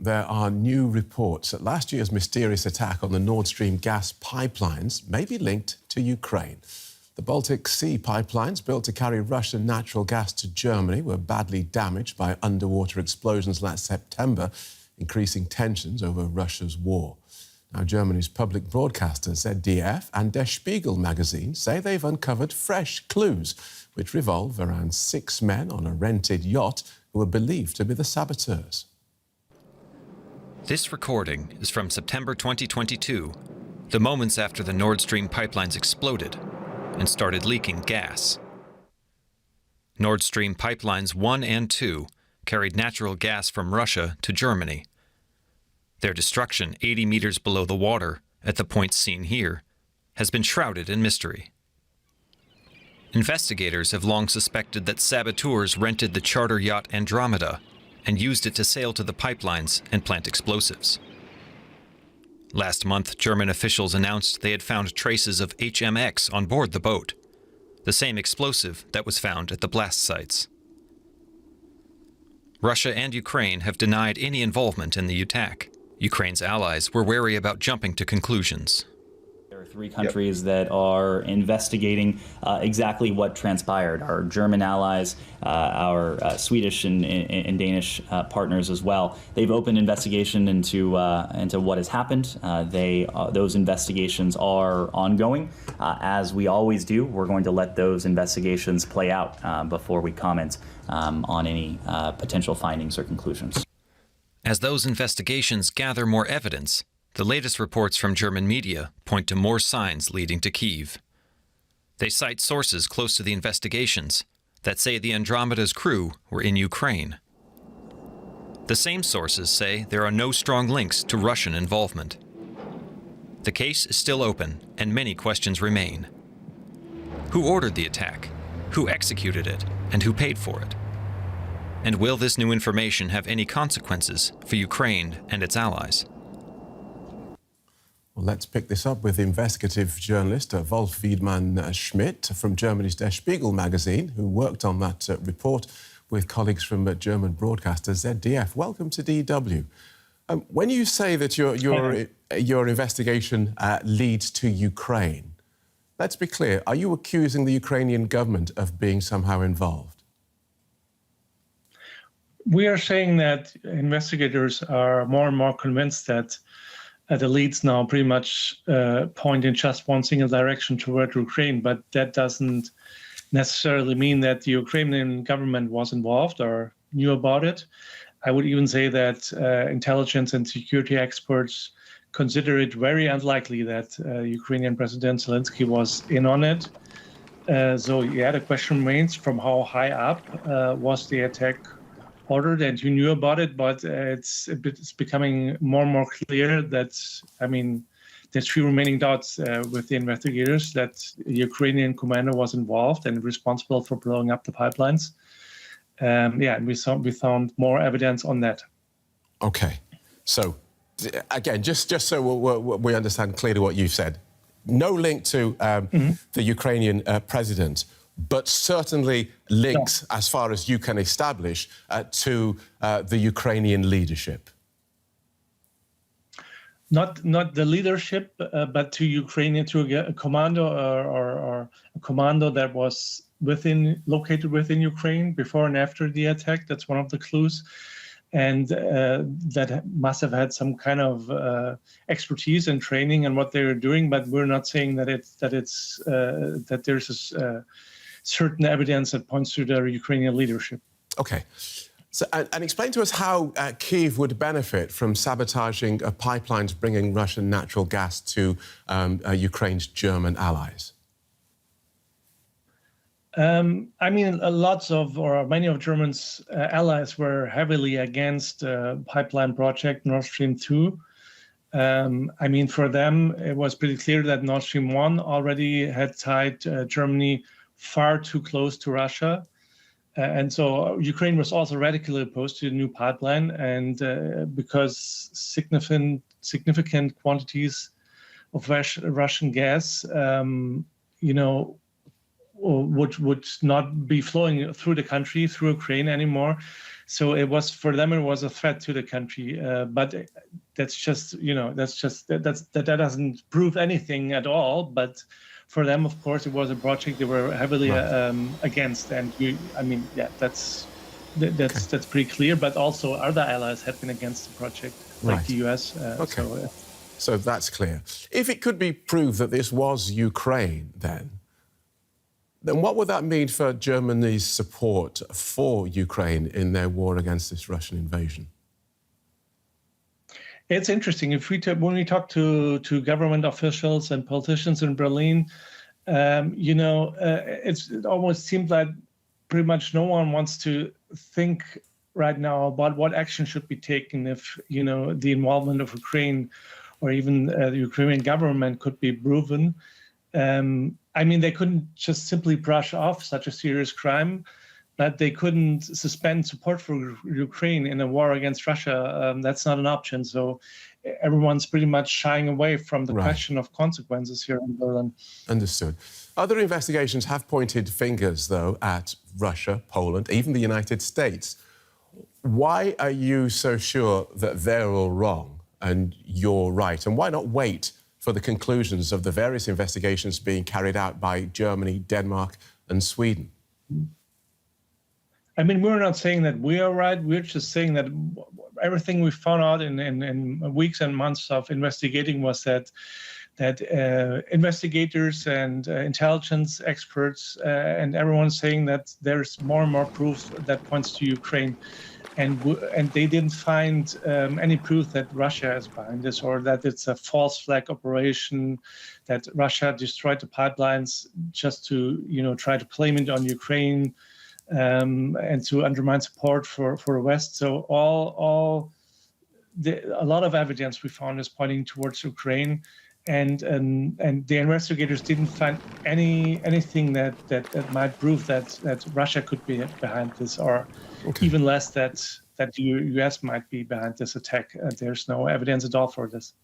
there are new reports that last year's mysterious attack on the Nord Stream gas pipelines may be linked to Ukraine. The Baltic Sea pipelines built to carry Russian natural gas to Germany were badly damaged by underwater explosions last September, increasing tensions over Russia's war. Now, Germany's public broadcaster ZDF and Der Spiegel magazine say they've uncovered fresh clues, which revolve around 6 men on a rented yacht who are believed to be the saboteurs. This recording is from September 2022, the moments after the Nord Stream pipelines exploded and started leaking gas. Nord Stream pipelines 1 and 2 carried natural gas from Russia to Germany. Their destruction 80 meters below the water, at the point seen here, has been shrouded in mystery. Investigators have long suspected that saboteurs rented the charter yacht Andromeda and used it to sail to the pipelines and plant explosives. Last month, German officials announced they had found traces of HMX on board the boat, the same explosive that was found at the blast sites. Russia and Ukraine have denied any involvement in the attack. Ukraine's allies were wary about jumping to conclusions. There are 3 countries that are investigating exactly what transpired. Our German allies, our Swedish and Danish partners as well. They've opened investigation into what has happened. Those investigations are ongoing. As we always do, we're going to let those investigations play out before we comment on any potential findings or conclusions. As those investigations gather more evidence, the latest reports from German media point to more signs leading to Kyiv. They cite sources close to the investigations that say the Andromeda's crew were in Ukraine. The same sources say there are no strong links to Russian involvement. The case is still open, and many questions remain. Who ordered the attack? Who executed it? And who paid for it? And will this new information have any consequences for Ukraine and its allies? Well, let's pick this up with investigative journalist Wolf Wiedmann-Schmidt from Germany's Der Spiegel magazine, who worked on that report with colleagues from German broadcaster ZDF. Welcome to DW. When you say that your investigation leads to Ukraine, let's be clear, are you accusing the Ukrainian government of being somehow involved? We are saying that investigators are more and more convinced that the leads now pretty much point in just one single direction toward Ukraine, but that doesn't necessarily mean that the Ukrainian government was involved or knew about it. I would even say that intelligence and security experts consider it very unlikely that Ukrainian President Zelensky was in on it. So yeah, the question remains from how high up was the attack ordered, and you knew about it, but it's becoming more and more clear that, there's 3 remaining doubts with the investigators that the Ukrainian commander was involved and responsible for blowing up the pipelines. And we found more evidence on that. Okay, so again, just so we understand clearly what you've said, no link to the Ukrainian president, but certainly links, as far as you can establish, to the Ukrainian leadership. Not the leadership, but to Ukrainian, to a commando or a commando that was located within Ukraine before and after the attack. That's one of the clues, and that must have had some kind of expertise and training in what they were doing. But we're not saying that there's certain evidence that points to the Ukrainian leadership. Okay. So, and explain to us how Kyiv would benefit from sabotaging pipelines bringing Russian natural gas to Ukraine's German allies. Many of Germany's allies were heavily against the pipeline project Nord Stream 2. For them, it was pretty clear that Nord Stream 1 already had tied Germany far too close to Russia. And so Ukraine was also radically opposed to the new pipeline, and because significant quantities of Russian gas, would not be flowing through the country, through Ukraine anymore. So it was, for them, it was a threat to the country. But that's just, that doesn't prove anything at all. But for them, of course, it was a project they were heavily against. And that's pretty clear. But also other allies had been against the project, like the US. So that's clear. If it could be proved that this was Ukraine, then what would that mean for Germany's support for Ukraine in their war against this Russian invasion? It's interesting. When we talk to government officials and politicians in Berlin, it almost seems like pretty much no one wants to think right now about what action should be taken if, the involvement of Ukraine or even the Ukrainian government could be proven. They couldn't just simply brush off such a serious crime, but they couldn't suspend support for Ukraine in a war against Russia. That's not an option. So everyone's pretty much shying away from the question of consequences here in Berlin. Understood. Other investigations have pointed fingers, though, at Russia, Poland, even the United States. Why are you so sure that they're all wrong and you're right? And why not wait for the conclusions of the various investigations being carried out by Germany, Denmark, and Sweden? We're not saying that we are right. We're just saying that everything we found out in weeks and months of investigating was that investigators and intelligence experts and everyone saying that there's more and more proof that points to Ukraine. And they didn't find any proof that Russia is behind this or that it's a false flag operation, that Russia destroyed the pipelines just to, try to blame it on Ukraine and to undermine support for the West. So a lot of evidence we found is pointing towards Ukraine, and the investigators didn't find anything that might prove that Russia could be behind this, or even less that the US might be behind this attack. There's no evidence at all for this.